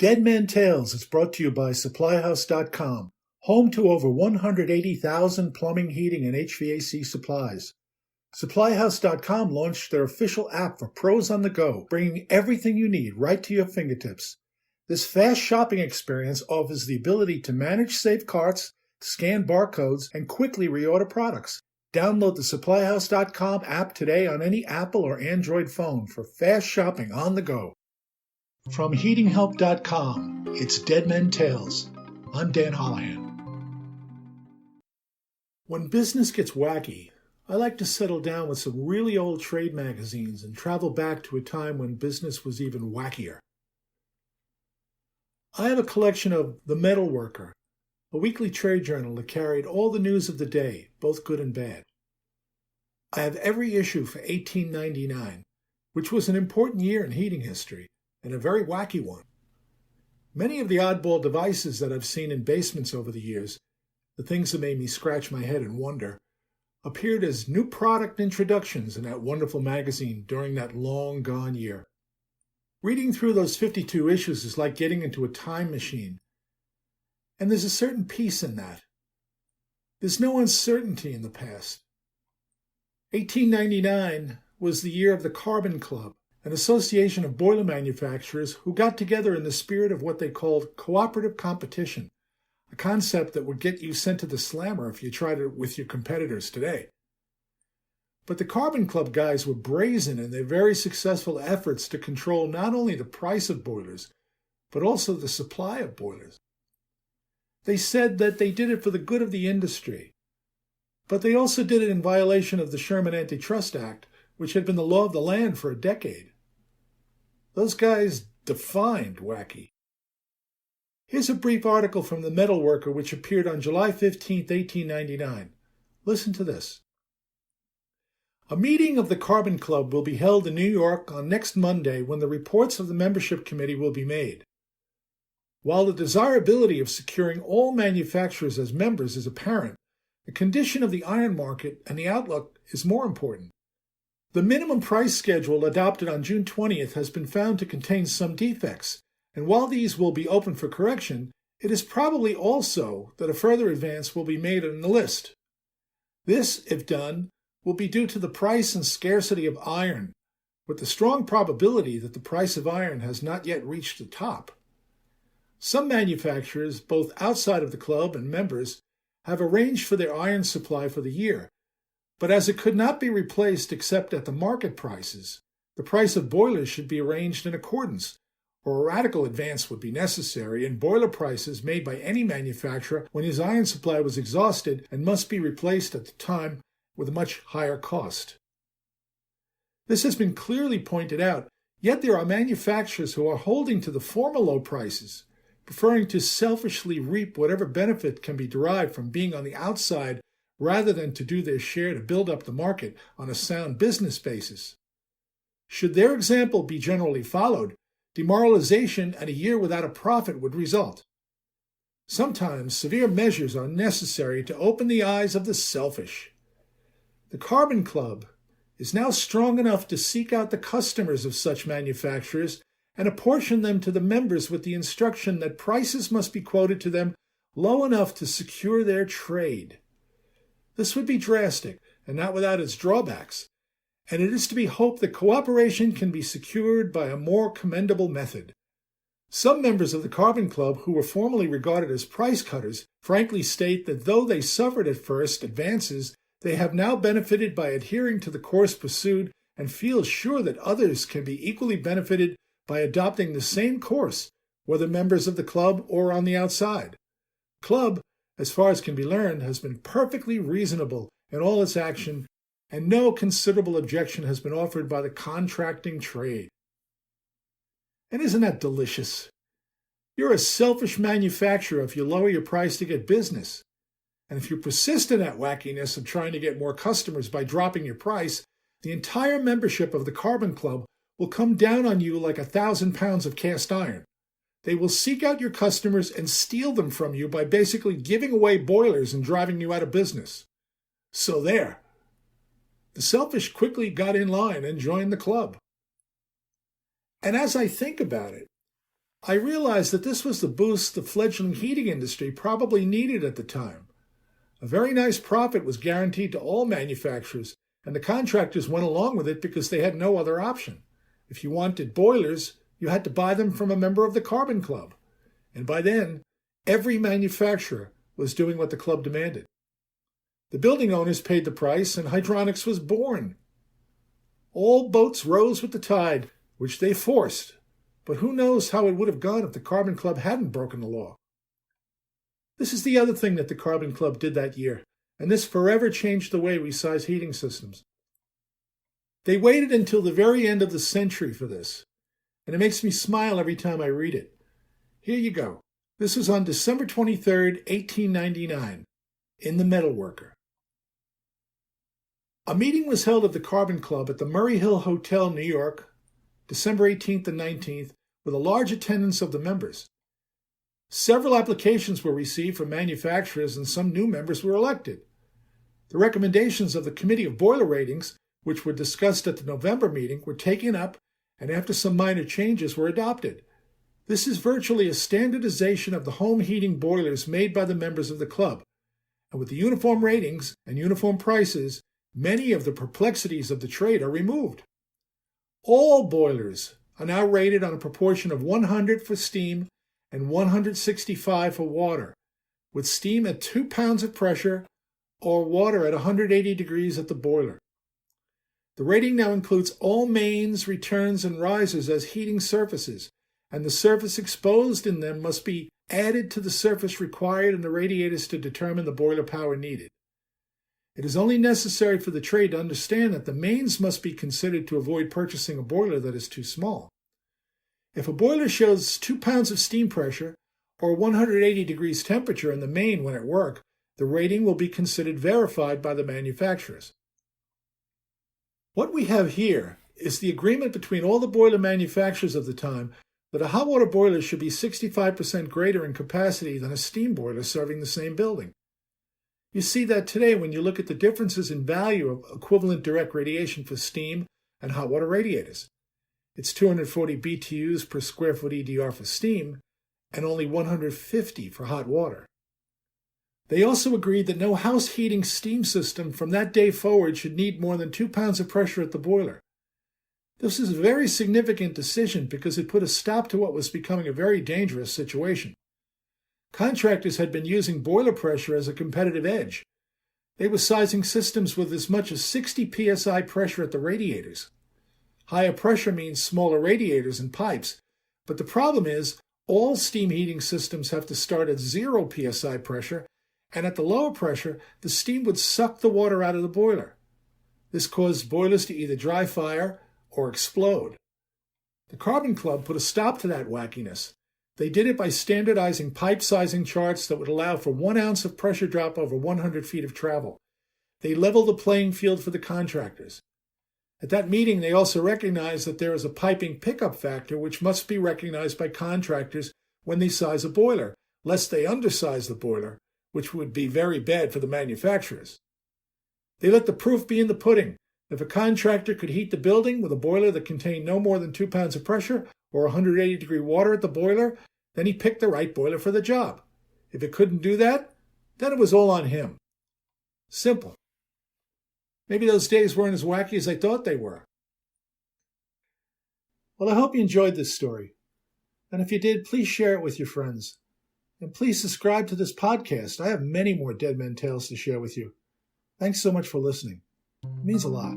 Dead Man Tales is brought to you by SupplyHouse.com, home to over 180,000 plumbing, heating, and HVAC supplies. SupplyHouse.com launched their official app for pros on the go, bringing everything you need right to your fingertips. This fast shopping experience offers the ability to manage safe carts, scan barcodes, and quickly reorder products. Download the SupplyHouse.com app today on any Apple or Android phone for fast shopping on the go. From HeatingHelp.com, it's Dead Men Tales. I'm Dan Holohan. When business gets wacky, I like to settle down with some really old trade magazines and travel back to a time when business was even wackier. I have a collection of The Metal Worker, a weekly trade journal that carried all the news of the day, both good and bad. I have every issue for 1899, which was an important year in heating history, and a very wacky one. Many of the oddball devices that I've seen in basements over the years, the things that made me scratch my head and wonder, appeared as new product introductions in that wonderful magazine during that long-gone year. Reading through those 52 issues is like getting into a time machine, and there's a certain peace in that. There's no uncertainty in the past. 1899 was the year of the Carbon Club, an association of boiler manufacturers who got together in the spirit of what they called cooperative competition, a concept that would get you sent to the slammer if you tried it with your competitors today. But the Carbon Club guys were brazen in their very successful efforts to control not only the price of boilers, but also the supply of boilers. They said that they did it for the good of the industry, but they also did it in violation of the Sherman Antitrust Act, which had been the law of the land for a decade. Those guys defined wacky. Here's a brief article from The Metal Worker which appeared on July 15, 1899. Listen to this. A meeting of the Carbon Club will be held in New York on next Monday when the reports of the membership committee will be made. While the desirability of securing all manufacturers as members is apparent, the condition of the iron market and the outlook is more important. The minimum price schedule adopted on June 20th has been found to contain some defects, and while these will be open for correction, it is probably also that a further advance will be made in the list. This, if done, will be due to the price and scarcity of iron, with the strong probability that the price of iron has not yet reached the top. Some manufacturers, both outside of the club and members, have arranged for their iron supply for the year, but as it could not be replaced except at the market prices, the price of boilers should be arranged in accordance, or a radical advance would be necessary in boiler prices made by any manufacturer when his iron supply was exhausted and must be replaced at the time with a much higher cost. This has been clearly pointed out, yet there are manufacturers who are holding to the former low prices, preferring to selfishly reap whatever benefit can be derived from being on the outside rather than to do their share to build up the market on a sound business basis. Should their example be generally followed, demoralization and a year without a profit would result. Sometimes severe measures are necessary to open the eyes of the selfish. The Carbon Club is now strong enough to seek out the customers of such manufacturers and apportion them to the members with the instruction that prices must be quoted to them low enough to secure their trade. This would be drastic and not without its drawbacks, and it is to be hoped that cooperation can be secured by a more commendable method. Some members of the Carbon Club, who were formerly regarded as price cutters, frankly state that though they suffered at first advances, they have now benefited by adhering to the course pursued and feel sure that others can be equally benefited by adopting the same course, whether members of the club or on the outside. Club, as far as can be learned, has been perfectly reasonable in all its action, and no considerable objection has been offered by the contracting trade. And isn't that delicious? You're a selfish manufacturer if you lower your price to get business. And if you persist in that wackiness of trying to get more customers by dropping your price, the entire membership of the Carbon Club will come down on you like 1,000 pounds of cast iron. They will seek out your customers and steal them from you by basically giving away boilers and driving you out of business. So there. The selfish quickly got in line and joined the club. And as I think about it, I realized that this was the boost the fledgling heating industry probably needed at the time. A very nice profit was guaranteed to all manufacturers, and the contractors went along with it because they had no other option. If you wanted boilers, you had to buy them from a member of the Carbon Club. And by then, every manufacturer was doing what the club demanded. The building owners paid the price, and hydronics was born. All boats rose with the tide, which they forced. But who knows how it would have gone if the Carbon Club hadn't broken the law. This is the other thing that the Carbon Club did that year, and this forever changed the way we size heating systems. They waited until the very end of the century for this, and it makes me smile every time I read it. Here you go. This was on December 23rd, 1899, in the Metalworker. A meeting was held of the Carbon Club at the Murray Hill Hotel, New York, December 18th and 19th, with a large attendance of the members. Several applications were received from manufacturers and some new members were elected. The recommendations of the Committee of Boiler Ratings, which were discussed at the November meeting, were taken up and after some minor changes were adopted. This is virtually a standardization of the home heating boilers made by the members of the club. And with the uniform ratings and uniform prices, many of the perplexities of the trade are removed. All boilers are now rated on a proportion of 100 for steam and 165 for water, with steam at 2 pounds of pressure or water at 180 degrees at the boiler. The rating now includes all mains, returns, and risers as heating surfaces, and the surface exposed in them must be added to the surface required in the radiators to determine the boiler power needed. It is only necessary for the trade to understand that the mains must be considered to avoid purchasing a boiler that is too small. If a boiler shows 2 pounds of steam pressure or 180 degrees temperature in the main when at work, the rating will be considered verified by the manufacturers. What we have here is the agreement between all the boiler manufacturers of the time that a hot water boiler should be 65% greater in capacity than a steam boiler serving the same building. You see that today when you look at the differences in value of equivalent direct radiation for steam and hot water radiators. It's 240 BTUs per square foot EDR for steam and only 150 for hot water. They also agreed that no house heating steam system from that day forward should need more than 2 pounds of pressure at the boiler. This is a very significant decision because it put a stop to what was becoming a very dangerous situation. Contractors had been using boiler pressure as a competitive edge. They were sizing systems with as much as 60 psi pressure at the radiators. Higher pressure means smaller radiators and pipes, but the problem is all steam heating systems have to start at 0 psi pressure, and at the lower pressure, the steam would suck the water out of the boiler. This caused boilers to either dry fire or explode. The Carbon Club put a stop to that wackiness. They did it by standardizing pipe sizing charts that would allow for 1 ounce of pressure drop over 100 feet of travel. They leveled the playing field for the contractors. At that meeting, they also recognized that there is a piping pickup factor which must be recognized by contractors when they size a boiler, lest they undersize the boiler, which would be very bad for the manufacturers. They let the proof be in the pudding. If a contractor could heat the building with a boiler that contained no more than 2 pounds of pressure or 180-degree water at the boiler, then he picked the right boiler for the job. If it couldn't do that, then it was all on him. Simple. Maybe those days weren't as wacky as I thought they were. Well, I hope you enjoyed this story. And if you did, please share it with your friends. And please subscribe to this podcast. I have many more Dead Men Tales to share with you. Thanks so much for listening. It means a lot.